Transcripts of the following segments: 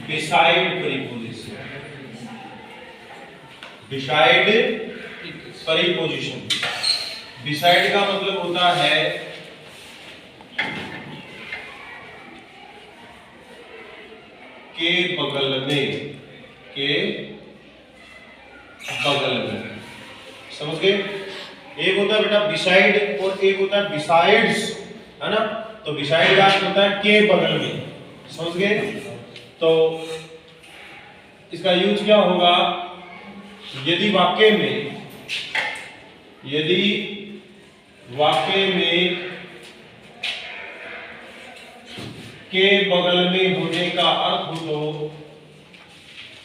Beside preposition, beside preposition. Beside का मतलब होता है के बगल में, के बगल में, समझ गए? एक होता है बेटा बिसाइड और एक होता है बिसाइड्स, है ना? तो बिसाइड का अर्थ होता है के बगल में, समझ गए? तो इसका यूज क्या होगा? यदि वाक्य में, यदि वाक्य में के बगल में होने का अर्थ हो तो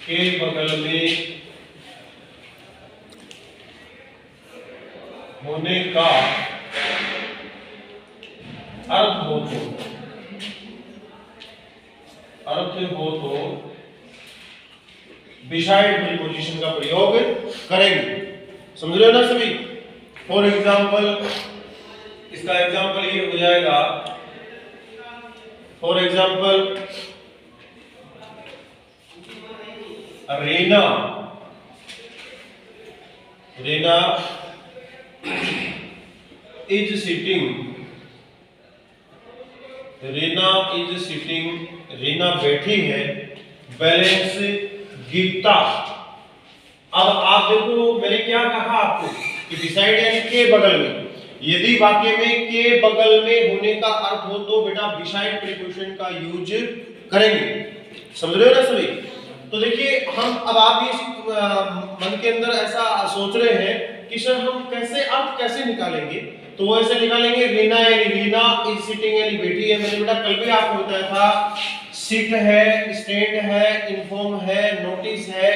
के बगल में होने का अर्थ हो तो बिसाइड प्रीपोजिशन का प्रयोग करेंगे। समझ रहे हो ना सभी? फॉर एग्जाम्पल, इसका एग्जाम्पल ये हो जाएगा, for example Reena, Reena is sitting, Reena is sitting, Reena बैठी है, बैलेंस गीता। अब आप देखो मैंने क्या कहा आपको कि बिसाइड यानी के बगल में। यदि वाक्य में के बगल में होने का अर्थ हो तो बेटा बिसाइड प्रीपोजिशन का यूज करेंगे। समझ रहे हो ना सभी? तो देखिए हम अब आप ये मन के अंदर ऐसा सोच रहे हैं कि सर हम कैसे अर्थ कैसे निकालेंगे? तो वो ऐसे निकालेंगे रीना यानी रीना इज सिटिंग यानी बैठी है। मैंने बेटा कल भी आपको बताया था सिट है, स्टैंड है, इन्फॉर्म है, नोटिस है,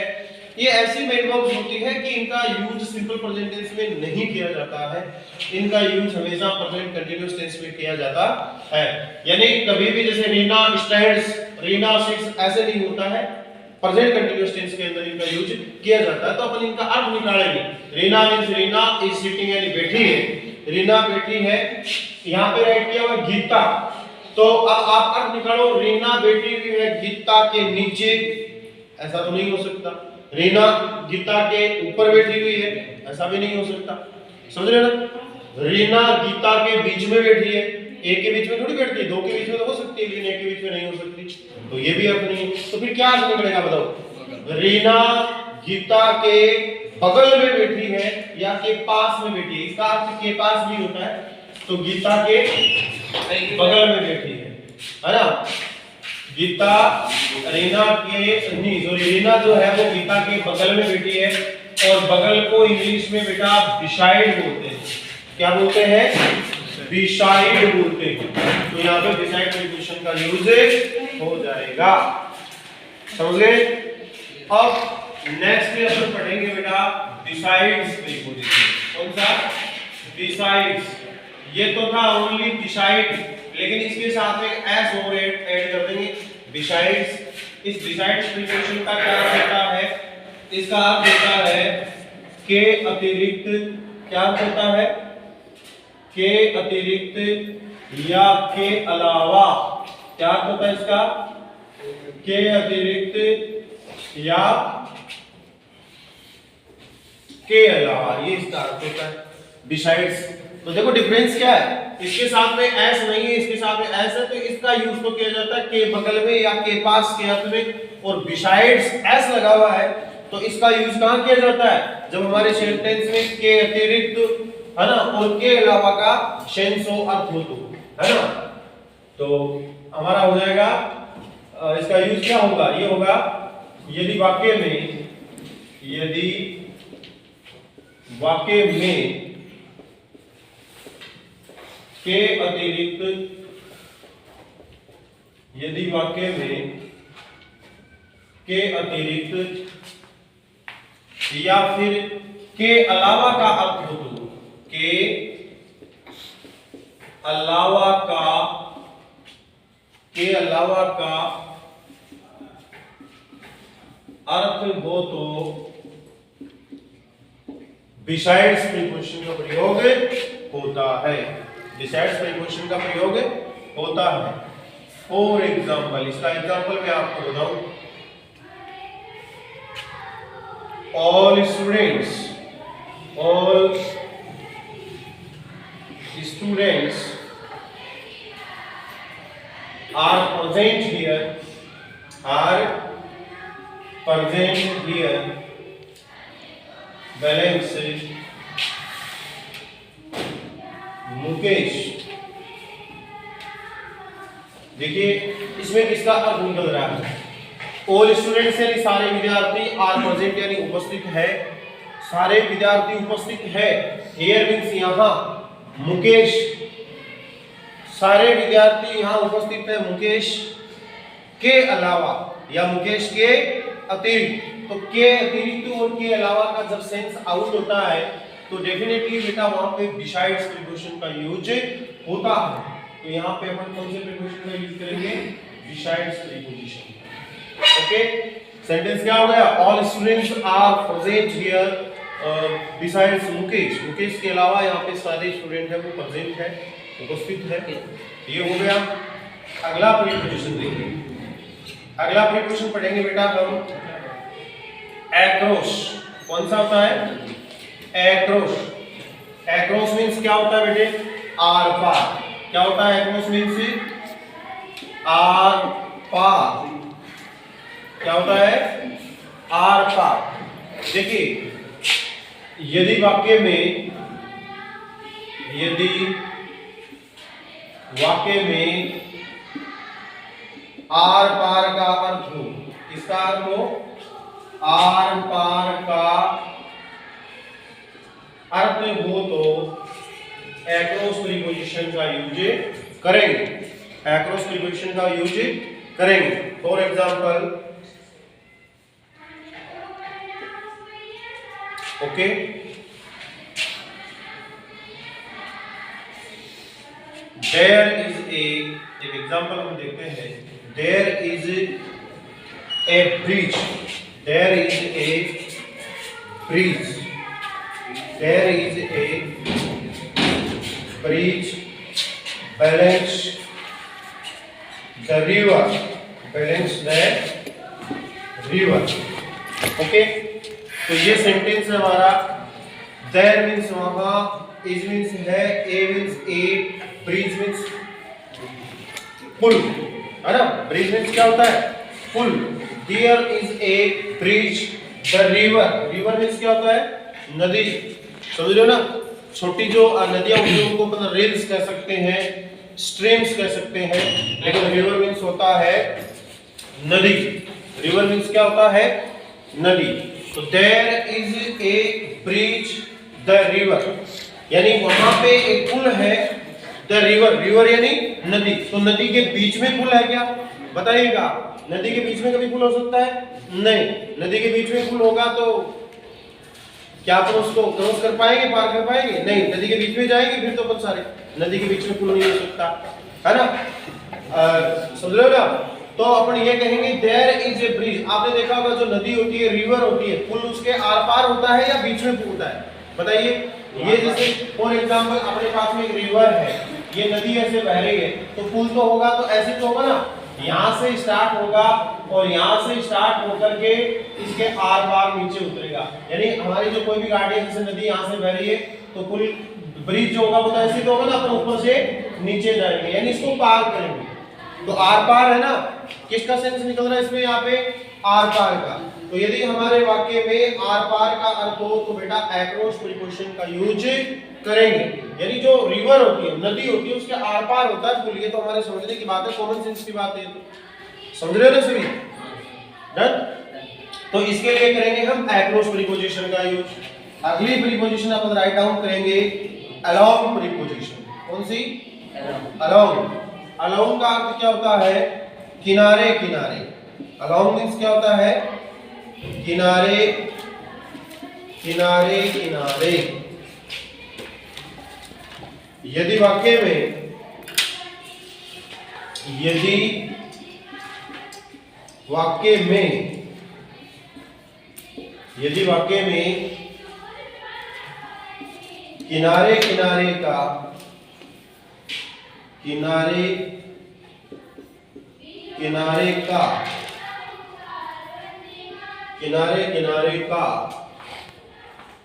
ये ऐसी मेन वर्ब्स होती है कि इनका यूज सिंपल प्रेजेंट टेंस में नहीं किया जाता है, इनका यूज हमेशा प्रेजेंट कंटीन्यूअस टेंस में किया जाता है। यानी कभी भी जैसे रीना स्टैंड्स, रीना सिट्स ऐसे नहीं होता है, प्रेजेंट कंटीन्यूअस टेंस के अंदर इनका यूज किया जाता है। तो अपन इनका अर्थ निकालेंगे। Reena means Reena is sitting यानी बैठी है, रीना बैठी है, यहाँ पे राइट किया हुआ गीता। तो अब आप अर्थ निकालो, रीना बैठी हुई है गीता के नीचे, ऐसा तो नहीं हो सकता। रीना गीता के ऊपर बैठी हुई है, ऐसा भी नहीं हो सकता। समझ रहे हो ना? रीना गीता के बीच में बैठी है, एक के बीच में थोड़ी बैठती है, दो के बीच में तो हो सकती है लेकिन एक के बीच में नहीं हो सकती। तो ये भी अर्थ नहीं है। तो फिर क्या अर्थ निकलेगा बताओ? रीना गीता के बगल में बैठी है या के पास में बैठी है। इसका अर्थ के पास भी होता है, तो गीता के बगल में बैठी है ना? गीता रीना के नहीं सॉरी रीना जो है वो गीता के बगल में बैठी है, और बगल को इंग्लिश में बेटा बिसाइड बोलते हैं। क्या बोलते हैं? बिसाइड बोलते हैं। तो यहाँ पे बिसाइड प्रीपोजिशन का यूज हो जाएगा। समझ गए? अब नेक्स्ट अपन पढ़ेंगे बेटा बिसाइड्स प्रीपोजिशन। कौन सा? बिसाइड्स। ये तो था ओनली बिसाइड, लेकिन इसके साथ में एस और ऐड कर देंगे बिसाइड्स। इस बिसाइड्स प्रीपोजिशन का क्या अर्थ होता है? इसका अर्थ होता है के अतिरिक्त। क्या अर्थ होता है? के अतिरिक्त या के अलावा। क्या अर्थ होता है इसका? के अतिरिक्त या के अलावा, ये इसका अर्थ होता है बिसाइड्स। तो देखो डिफरेंस क्या है, इसके साथ में एस नहीं है, इसके साथ में एस है, तो इसका यूज तो किया जाता है के बगल में या के पास के अर्थ में, और बिसाइड्स एस लगा हुआ है तो इसका यूज कहां किया जाता है? जब हमारे सेंटेंस में के अतिरिक्त, है ना, और के अलावा का सेंसो अर्थ हो तो, है ना? तो हमारा हो जाएगा इसका यूज क्या होगा? ये होगा यदि वाक्य में, यदि वाक्य में के अतिरिक्त, यदि वाक्य में के अतिरिक्त या फिर के अलावा का अर्थ हो तो, के अलावा का, के अलावा का अर्थ हो तो बिसाइड्स प्रीपोजिशन का प्रयोग होता है। बिसाइड्स प्रीपोजिशन का प्रयोग होता है। फॉर एग्जाम्पल, इसका एग्जाम्पल मैं आपको बताऊं, all students are present here balance Mukesh. देखिए इसमें किसका अर्थ निकल रहा है, ऑल स्टूडेंट्स यानी सारे विद्यार्थी, आर प्रेजेंट यानी उपस्थित है, सारे विद्यार्थी उपस्थित है, हियर मींस यहाँ, मुकेश सारे विद्यार्थी यहाँ उपस्थित है, मुकेश के अलावा या मुकेश के अतिरिक्त। तो के अतिरिक्त और के अलावा का जब सेंस आउट होता है तो डेफिनेटली बेटा वहां पे बिसाइड्स प्रीपोजिशन का यूज होता है। तो यहाँ पे अपन कौन से प्रीपोजिशन का यूज करेंगे, बिसाइड्स प्रीपोजिशन। ओके, सेंटेंस क्या हो गया, all students are present here besides Mukesh, Mukesh के अलावा यहाँ पे सारे स्टूडेंट है वो प्रेजेंट है, उपस्थित है। ये हो गया। अगला प्रीपोजिशन देखिए, अगला प्रीपोजिशन पढ़ेंगे बेटा हम एक्रोस। कौन सा होता है, एक्रोस। एक्रोस मींस क्या होता है बेटे, आर पार। क्या होता है एक्रोस मींस, आर पार। क्या होता है, आर पार। देखिए यदि वाक्य में आर पार का अर्थ हो, इसका अर्थ हो आर पार का अर्थ हो तो एक्रोस प्रीपोजिशन का यूज करेंगे, एक्रोस प्रीपोजिशन का यूज करेंगे। For example, okay, there is एक एग्जांपल हम देखते हैं, there is a bridge, there is a bridge, there is a bridge balance the river, balance the river. Okay, तो ये सेंटेंस है हमारा। देयर मींस वहां, इज मींस है, a means a, bridge means पुल, है ना। ब्रिज मींस क्या होता है, पुल। Here is a bridge the river, river means क्या होता है, नदी। समझ लो ना, छोटी जो नदियां होती हैं उनको मतलब रिल्स कह सकते हैं, स्ट्रीम्स कह सकते हैं, लेकिन रिवर मींस होता है नदी। रिवर मींस क्या होता है, नदी। तो there is a bridge the river, यानी वहां पे एक पुल है, द रिवर, रिवर यानी नदी। तो नदी के बीच में पुल है क्या, बताइएगा। नदी के बीच में कभी पुल हो सकता है, नहीं। नदी के बीच में पुल होगा तो क्या अपन उसको क्रॉस कर पाएंगे, पार कर पाएंगे, नहीं। नदी के बीच में जाएंगे फिर तो अपन सारे, नदी के बीच में पुल नहीं हो सकता, है ना। समझ लो ना। तो अपन ये कहेंगे देयर इज ए ब्रिज। आपने देखा होगा जो नदी होती है, रिवर होती है, पुल उसके आर पार होता है या बीच में होता है, बताइए। ये जैसे फॉर एग्जांपल अपने पास में एक रिवर है, ये नदी ऐसे बह रही है, तो पुल तो होगा, तो ऐसे तो होगा ना, यहाँ से स्टार्ट होगा और यहाँ से स्टार्ट होकर के इसके आर पार नीचे उतरेगा। यानी हमारी जो कोई भी गाड़ी है, जैसे नदी यहाँ से बह रही है, तो पुल, ब्रिज जो होगा वो तो ऐसे तो होगा ना, अपन ऊपर से नीचे जाएंगे, यानी इसको पार करेंगे। तो आर पार है ना, किसका सेंस निकल रहा है इसमें, यहाँ पे आर पार का। तो यदि हमारे वाक्य में आर पार का अर्थ हो तो बेटा एक्रोस प्रीपोजिशन का यूज करेंगे। यानी जो रिवर होती है, नदी होती है, उसके आर पार होता है पुल। ये तो हमारे समझने की बात है, कॉमन सेंस की बात है, समझ रहे हो ना सभी, डन। तो इसके लिए करेंगे हम एक्रोस प्रीपोजिशन का यूज। अगली प्रीपोजिशन अपन राइट डाउन करेंगे अलोंग प्रीपोजिशन। कौन सी, अलोंग। अलोंग का अर्थ क्या होता है, किनारे किनारे। अलोंग मींस क्या होता है, किनारे किनारे किनारे। यदि वाक्य में किनारे किनारे का, किनारे किनारे का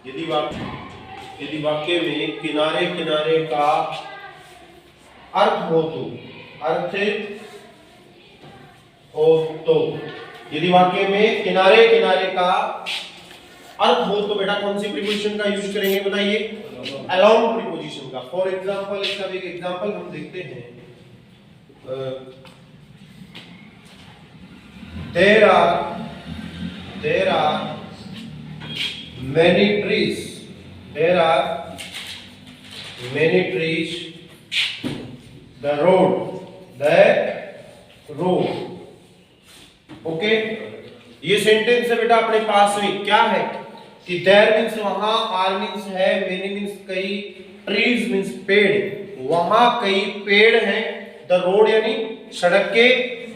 यदि वाक्य में किनारे किनारे का अर्थ हो तो यदि वाक्य में किनारे किनारे का अर्थ हो तो बेटा कौन सी प्रीपोजिशन का यूज करेंगे बताइए? अलोंग प्रीपोजिशन का। फॉर एग्जांपल इसका एक एग्जांपल हम देखते हैं। There are many trees the road okay. ये सेंटेंस है बेटा अपने पास में क्या है कि देयर मींस वहां, आर मींस है, मेनी मींस कई, ट्रीज मींस पेड़, वहां कई पेड़ हैं, द रोड यानी सड़क के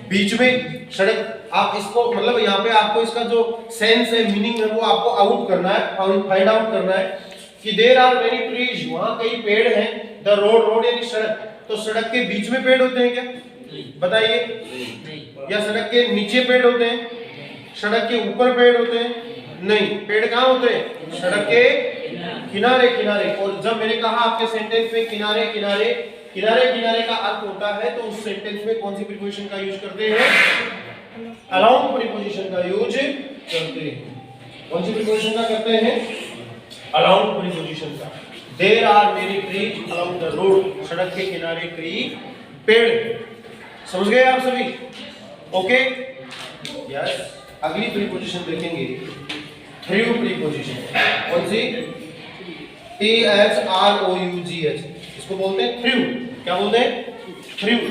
बीच में। सड़क आप इसको मतलब यहाँ पे आपको इसका जो सेंस है, मीनिंग है, वो आपको आउट करना है, फाइंड आउट करना है कि देयर आर मेनी ट्रीज, वहां कई पेड़ हैं, द रोड यानी सड़क, तो सड़क के बीच में पेड़ होते हैं क्या बताइए? या सड़क के नीचे पेड़ होते हैं? सड़क के ऊपर पेड़ होते हैं? नहीं, पेड़ कहाँ होते हैं? सड़क के किनारे किनारे। और जब मैंने कहा आपके सेंटेंस में किनारे किनारे का अर्थ होता है तो उस सेंटेंस में कौन सी प्रीपोजिशन का यूज करते हैं? अलोंग प्रीपोजिशन का यूज करते हैं। कौन सी प्रीपोजिशन का करते हैं? अलोंग प्रीपोजिशन का। There are many trees along the road, सड़क के किनारे कई पेड़। समझ गए आप सभी? Okay yes. अगली प्रीपोजिशन देखेंगे, थ्रू प्रीपोजिशन। कौन सी? THROUGH, इसको बोलते हैं थ्रू। क्या बोलते हैं?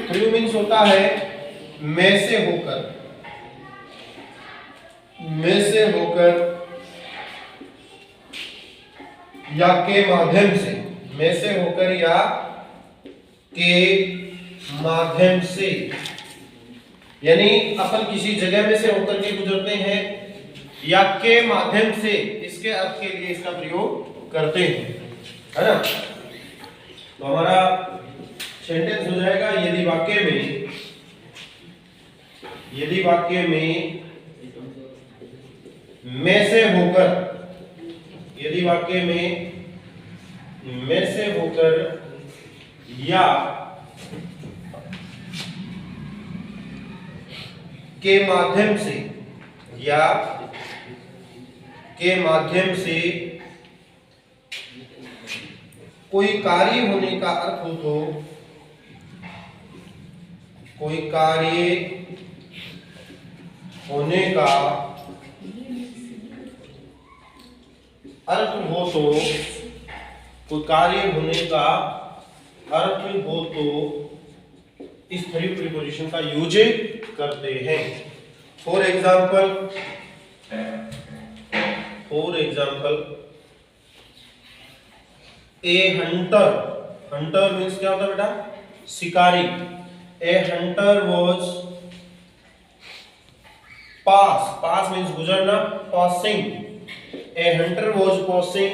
थ्रू मीन्स होता है में से होकर या के माध्यम से, में से होकर या के माध्यम से, यानी अपन किसी जगह में से होकर के गुजरते हैं या के माध्यम से, इसके अर्थ के लिए इसका प्रयोग करते हैं, है ना? तो हमारा सेंटेंस हो जाएगा यदि वाक्य में में से होकर, यदि वाक्य में से होकर या के माध्यम से, कोई कार्य होने का अर्थ हो तो, कोई कार्य होने का अर्थ हो तो, इस थ्री प्रीपोजिशन का यूज करते हैं। For example a hunter means क्या होता है बेटा? शिकारी। A hunter was pass means गुजरना, passing. A hunter was passing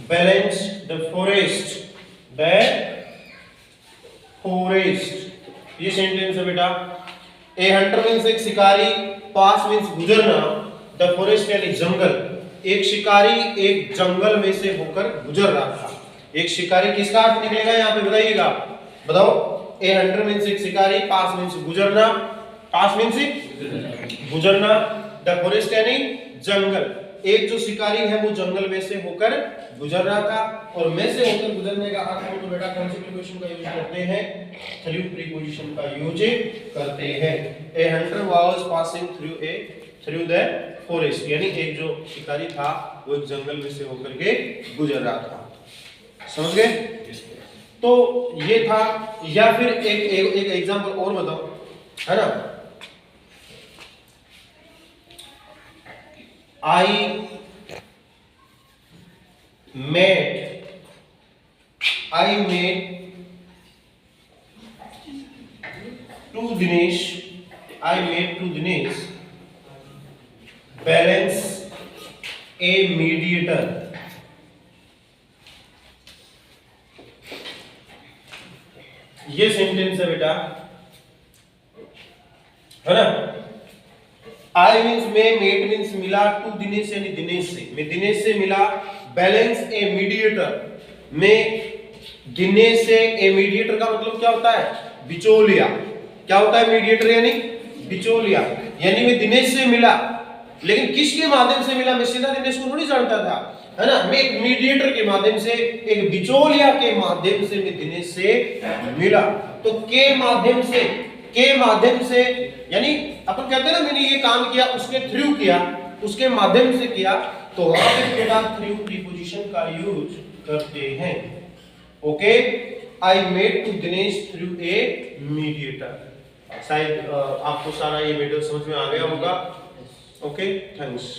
balance the forest, ये सेंटेंस है बेटा। ए हंटर मीन्स एक शिकारी, पास मीन्स गुजरना, द फॉरेस्ट यानी जंगल। एक शिकारी एक जंगल में से होकर गुजर रहा था। एक शिकारी किसका अर्थ निकलेगा यहाँ पे बताइएगा? बताओ। ए हंटर मीन्स एक शिकारी, पास मीन्स गुजरना, द फॉरेस्ट यानी जंगल। एक जो शिकारी है वो जंगल में से होकर गुजर रहा था, और में से होकर गुजरने का अर्थ हो तो बेटा कौन सी प्रीपोजिशन का यूज करते हैं? थ्रू प्रीपोजिशन का यूज करते हैं। ए Hunter was passing through the forest, यानी एक जो शिकारी था वो एक जंगल में से होकर के गुजर रहा था। समझ गए? तो ये था। या फिर एक एग्जांपल और बताओ, है ना? I met to Dinesh balance a mediator। ये सेंटेंस है बेटा, है ना? आई मीन्स में, मेट मीन्स मिला, टू दिनेश यानी दिनेश से, मैं दिनेश से मिला, बैलेंस ए मीडिएटर में दिनेश से, ए मीडिएटर का मतलब क्या होता है? बिचौलिया। क्या होता है मीडिएटर? यानी बिचौलिया। यानी मैं दिनेश से मिला, लेकिन किसके माध्यम से मिला? मैं सीधा दिनेश को नहीं जानता था, है ना। मैं एक मीडिएटर के माध्यम से, एक बिचौलिया के माध्यम से मैं दिनेश से मिला। तो के माध्यम से यानी अपन कहते हैं ना मैंने ये काम किया, उसके थ्रू किया, उसके माध्यम से किया, तो वहां पे बेटा थ्रू प्रीपोजिशन का यूज करते हैं। Okay, I met to Dinesh through a mediator. शायद आपको सारा ये वीडियो समझ में आ गया होगा। Okay, thanks.